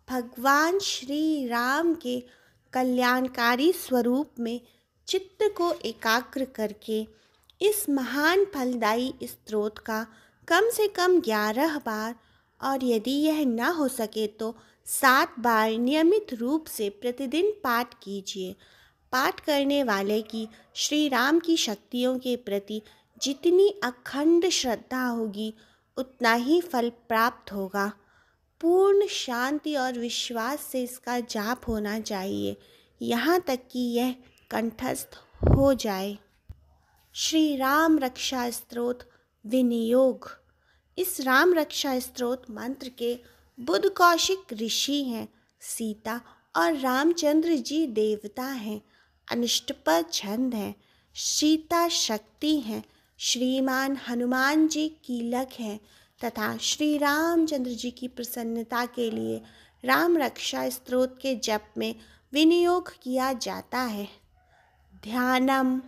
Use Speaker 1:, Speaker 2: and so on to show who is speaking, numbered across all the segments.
Speaker 1: भगवान श्री राम के कल्याणकारी स्वरूप में चित्त को एकाग्र करके इस महान फलदायी स्तोत्र का कम से कम 11 बार और यदि यह न हो सके तो 7 बार नियमित रूप से प्रतिदिन पाठ कीजिए। पाठ करने वाले की श्री राम की शक्तियों के प्रति जितनी अखंड श्रद्धा होगी उतना ही फल प्राप्त होगा। पूर्ण शांति और विश्वास से इसका जाप होना चाहिए, यहाँ तक कि यह कंठस्थ हो जाए। श्री राम रक्षा स्तोत्र विनियोग। इस राम रक्षा स्तोत्र मंत्र के बुद्ध कौशिक ऋषि हैं, सीता और रामचंद्र जी देवता हैं, अनिष्टपद छंद हैं, सीता शक्ति हैं, श्रीमान हनुमान जी कीलक हैं तथा श्री रामचंद्र जी की प्रसन्नता के लिए राम रक्षा स्तोत्र के जप में विनियोग किया जाता है। ध्यानम।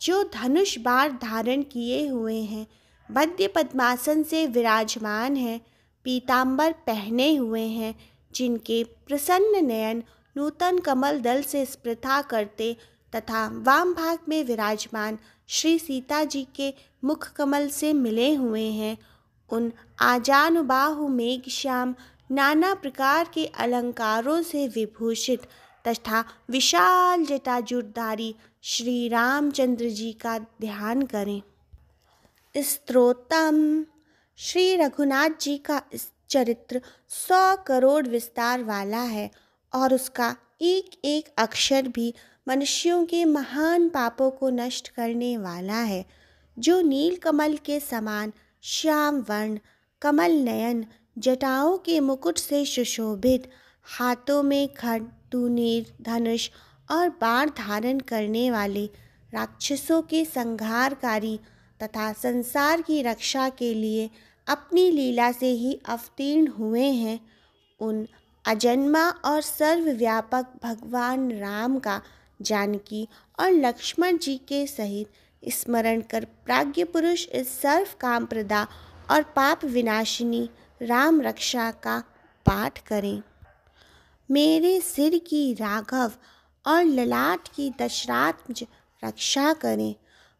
Speaker 1: जो धनुष बाण धारण किए हुए हैं, मध्य पद्मासन से विराजमान हैं, पीतांबर पहने हुए हैं, जिनके प्रसन्न नयन नूतन कमल दल से स्पृथा करते तथा वाम भाग में विराजमान श्री सीता जी के मुख कमल से मिले हुए हैं, उन आजानुबाहु मेघश्याम नाना प्रकार के अलंकारों से विभूषित तथा विशाल जटाजूटधारी श्री रामचंद्र जी का ध्यान करें। स्तोत्रम। श्री रघुनाथ जी का चरित्र 100 करोड़ विस्तार वाला है और उसका एक एक अक्षर भी मनुष्यों के महान पापों को नष्ट करने वाला है। जो नील कमल के समान श्याम वर्ण, कमल नयन, जटाओं के मुकुट से सुशोभित, हाथों में खड्ग, तूणीर, धनुष और बाण धारण करने वाले, राक्षसों के संहारकारी तथा संसार की रक्षा के लिए अपनी लीला से ही अवतीर्ण हुए हैं, उन अजन्मा और सर्वव्यापक भगवान राम का जानकी और लक्ष्मण जी के सहित स्मरण कर प्राज्ञ पुरुष इस सर्व काम प्रदा और पाप विनाशिनी राम रक्षा का पाठ करें। मेरे सिर की राघव और ललाट की दशरथ रक्षा करें,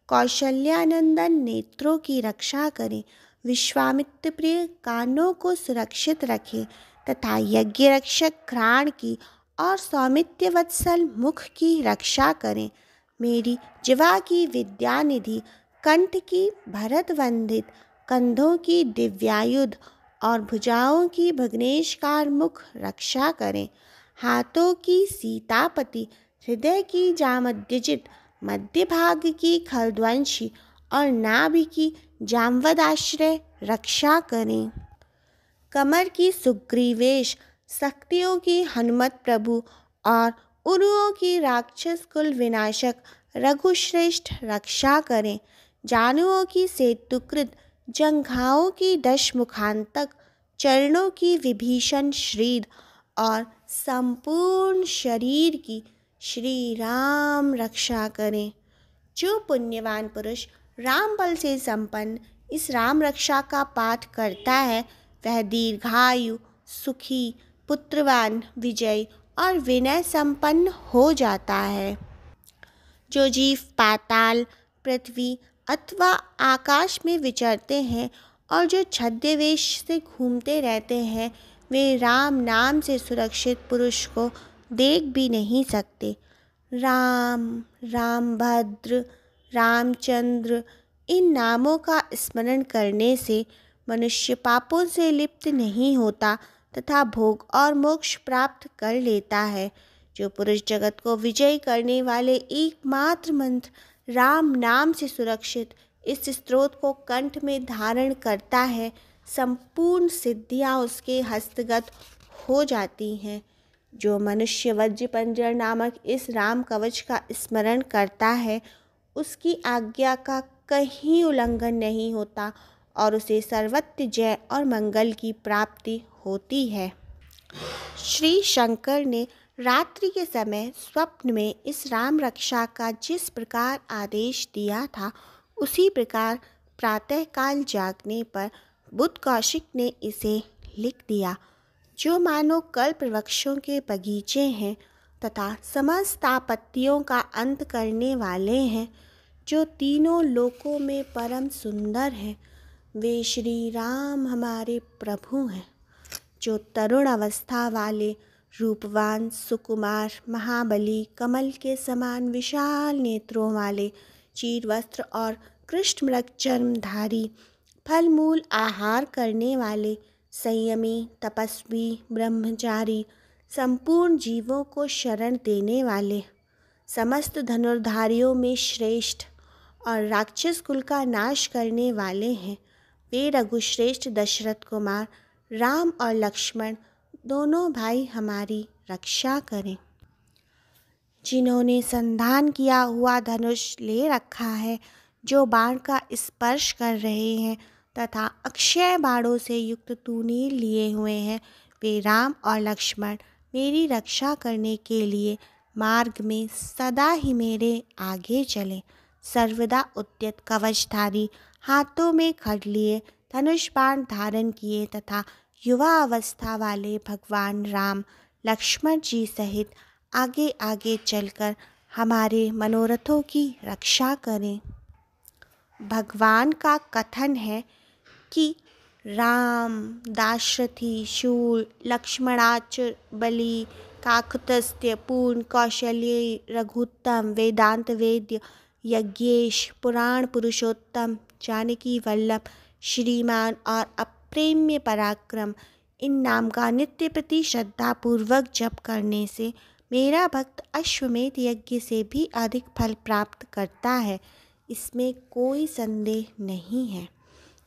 Speaker 1: कौशल्यानंदन नेत्रों की रक्षा करें, विश्वामित्र प्रिय कानों को सुरक्षित रखें तथा यज्ञ रक्षक घ्राण की और सौमित्र वत्सल मुख की रक्षा करें। मेरी जिह्वा की विद्यानिधि, कंठ की भरत वंदित, कंधों की दिव्यायुध और भुजाओं की भग्नेशकार मुख रक्षा करें। हाथों की सीतापति, हृदय की जामद्यजित, मध्य भाग की खलध्वंसी और नाभि की जामवदाश्रय रक्षा करें। कमर की सुग्रीवेश, शक्तियों की हनुमत प्रभु और उरुओं की राक्षस कुल विनाशक रघुश्रेष्ठ रक्षा करें। जानुओं की सेतुकृत, जंघाओं की दशमुखांतक, चरणों की विभीषण श्रीद और संपूर्ण शरीर की श्री राम रक्षा करें। जो पुण्यवान पुरुष राम बल से संपन्न इस राम रक्षा का पाठ करता है, वह दीर्घायु, सुखी, पुत्रवान, विजयी और विनय संपन्न हो जाता है। जो जीव पाताल, पृथ्वी अथवा आकाश में विचरते हैं और जो छद्मवेश से घूमते रहते हैं, वे राम नाम से सुरक्षित पुरुष को देख भी नहीं सकते। राम, रामभद्र, रामचंद्र इन नामों का स्मरण करने से मनुष्य पापों से लिप्त नहीं होता तथा भोग और मोक्ष प्राप्त कर लेता है। जो पुरुष जगत को विजय करने वाले एकमात्र मंत्र राम नाम से सुरक्षित इस स्तोत्र को कंठ में धारण करता है, संपूर्ण सिद्धियां उसके हस्तगत हो जाती हैं। जो मनुष्य वज्र पंजर नामक इस राम कवच का स्मरण करता है, उसकी आज्ञा का कहीं उल्लंघन नहीं होता और उसे सर्वत्र जय और मंगल की प्राप्ति होती है। श्री शंकर ने रात्रि के समय स्वप्न में इस राम रक्षा का जिस प्रकार आदेश दिया था, उसी प्रकार प्रातःकाल जागने पर बुद्ध कौशिक ने इसे लिख दिया। जो मानो कल्प वृक्षों के बगीचे हैं तथा समस्त आपत्तियों का अंत करने वाले हैं, जो तीनों लोकों में परम सुंदर हैं, वे श्री राम हमारे प्रभु हैं। जो तरुण अवस्था वाले, रूपवान, सुकुमार, महाबली, कमल के समान विशाल नेत्रों वाले, चीर वस्त्र और कृष्ण मृग चर्मधारी, फल मूल आहार करने वाले, संयमी, तपस्वी, ब्रह्मचारी, संपूर्ण जीवों को शरण देने वाले, समस्त धनुर्धारियों में श्रेष्ठ और राक्षस कुल का नाश करने वाले हैं, वे रघुश्रेष्ठ दशरथ कुमार राम और लक्ष्मण दोनों भाई हमारी रक्षा करें। जिन्होंने संधान किया हुआ धनुष ले रखा है, जो बाण का स्पर्श कर रहे हैं तथा अक्षय बाणों से युक्त तूनीर लिए हुए हैं, वे राम और लक्ष्मण मेरी रक्षा करने के लिए मार्ग में सदा ही मेरे आगे चले। सर्वदा उद्यत कवचधारी, हाथों में खड्ग लिए, धनुष बाण धारण किए तथा युवा अवस्था वाले भगवान राम लक्ष्मण जी सहित आगे आगे चलकर हमारे मनोरथों की रक्षा करें। भगवान का कथन है कि राम, दाशरथी, शूल, लक्ष्मणाच, बलि, काकुत्स्थ्य, पूर्ण, कौशल्य, रघुत्तम, वेदांत वेद्य, यज्ञेश, पुराण पुरुषोत्तम, जानकी वल्लभ, श्रीमान और अप्रेम्य पराक्रम, इन नाम का नित्य प्रति श्रद्धापूर्वक जप करने से मेरा भक्त अश्वमेध यज्ञ से भी अधिक फल प्राप्त करता है, इसमें कोई संदेह नहीं है।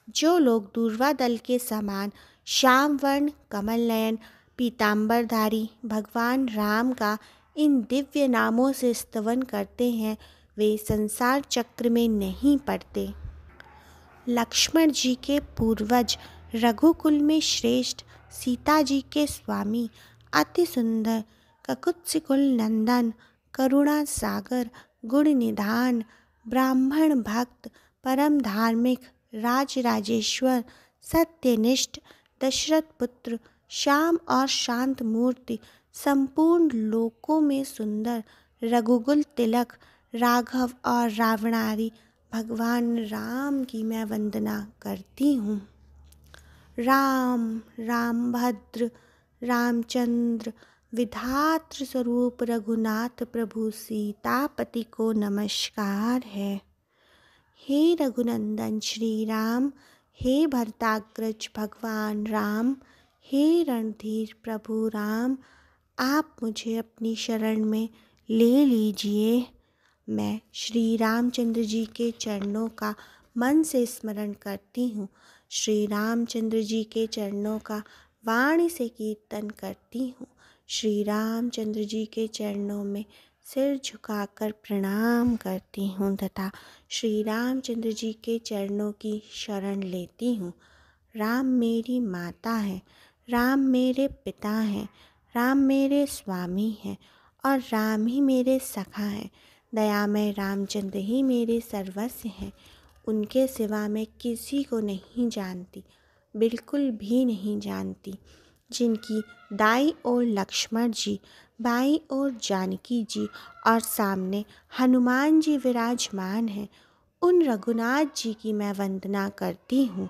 Speaker 1: जो लोग दूर्वा दल के समान श्याम वर्ण, कमल नयन, पीताम्बरधारी भगवान राम का इन दिव्य नामों से स्तवन करते हैं, वे संसार चक्र में नहीं पड़ते। लक्ष्मण जी के पूर्वज, रघुकुल में श्रेष्ठ, सीता जी के स्वामी, अति सुंदर, ककुत्सिकुल नंदन, करुणा सागर, गुण निधान, ब्राह्मण भक्त, परम धार्मिक, राजराजेश्वर, सत्यनिष्ठ, दशरथ पुत्र, श्याम और शांत मूर्ति, संपूर्ण लोकों में सुंदर, रघुकुल तिलक, राघव और रावणारी भगवान राम की मैं वंदना करती हूँ। राम, रामभद्र, रामचंद्र, विधात्र स्वरूप रघुनाथ प्रभु सीतापति को नमस्कार है। हे रघुनंदन श्री राम, हे भरताग्रज भगवान राम, हे रणधीर प्रभु राम, आप मुझे अपनी शरण में ले लीजिए। मैं श्री रामचंद्र जी के चरणों का मन से स्मरण करती हूँ, श्री रामचंद्र जी के चरणों का वाणी से कीर्तन करती हूँ, श्री रामचंद्र जी के चरणों में सिर झुकाकर प्रणाम करती हूँ तथा श्री रामचंद्र जी के चरणों की शरण लेती हूँ। राम मेरी माता है, राम मेरे पिता हैं, राम मेरे स्वामी हैं और राम ही मेरे सखा हैं। दयामय रामचंद्र ही मेरे सर्वस्व हैं। उनके सिवा मैं किसी को नहीं जानती, बिल्कुल भी नहीं जानती। जिनकी दाई ओर लक्ष्मण जी, बाईं ओर जानकी जी और सामने हनुमान जी विराजमान हैं, उन रघुनाथ जी की मैं वंदना करती हूँ,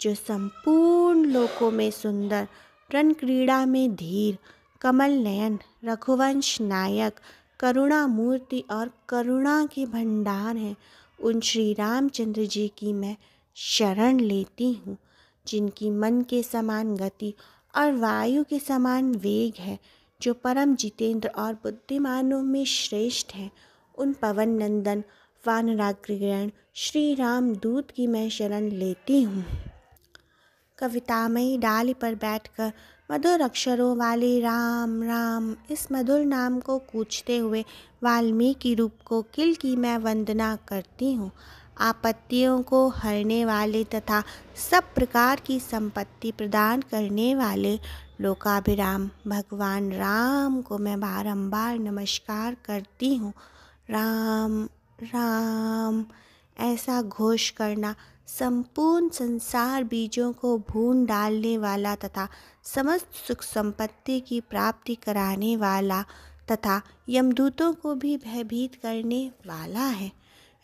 Speaker 1: जो संपूर्ण लोकों में सुंदर, रण क्रीड़ा में धीर, कमल नयन, रघुवंश नायक, करुणा मूर्ति और करुणा के भंडार हैं। उन श्री रामचंद्र जी की मैं शरण लेती हूँ, जिनकी मन के समान गति और वायु के समान वेग है, जो परम जितेंद्र और बुद्धिमानों में श्रेष्ठ हैं। उन पवन नंदन वानराग्रगण श्री राम दूत की मैं शरण लेती हूँ। कवितामयी डाली पर बैठकर मधुर अक्षरों वाले राम राम इस मधुर नाम को कूजते हुए वाल्मीकि रूप कोकिल की मैं वंदना करती हूँ। आपत्तियों को हरने वाले तथा सब प्रकार की संपत्ति प्रदान करने वाले लोकाभिराम भगवान राम को मैं बारंबार नमस्कार करती हूँ। राम राम ऐसा घोष करना संपूर्ण संसार बीजों को भून डालने वाला तथा समस्त सुख संपत्ति की प्राप्ति कराने वाला तथा यमदूतों को भी भयभीत करने वाला है।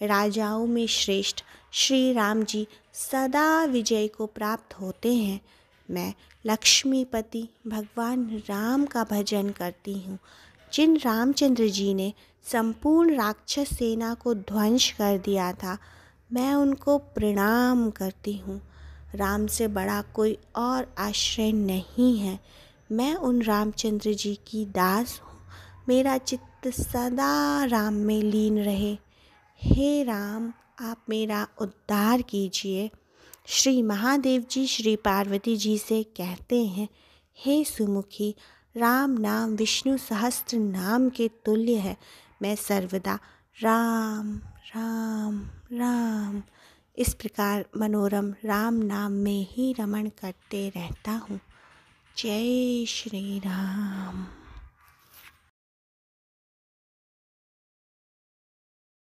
Speaker 1: राजाओं में श्रेष्ठ श्री राम जी सदा विजय को प्राप्त होते हैं। मैं लक्ष्मीपति भगवान राम का भजन करती हूँ, जिन रामचंद्र जी ने संपूर्ण राक्षस सेना को ध्वंस कर दिया था। मैं उनको प्रणाम करती हूँ। राम से बड़ा कोई और आश्रय नहीं है। मैं उन रामचंद्र जी की दास हूँ। मेरा चित्त सदा राम में लीन रहे। हे राम, आप मेरा उद्धार कीजिए। श्री महादेव जी श्री पार्वती जी से कहते हैं, हे सुमुखी, राम नाम विष्णु सहस्त्र नाम के तुल्य है। मैं सर्वदा राम राम राम इस प्रकार मनोरम राम नाम में ही रमण करते रहता हूँ। जय श्री राम।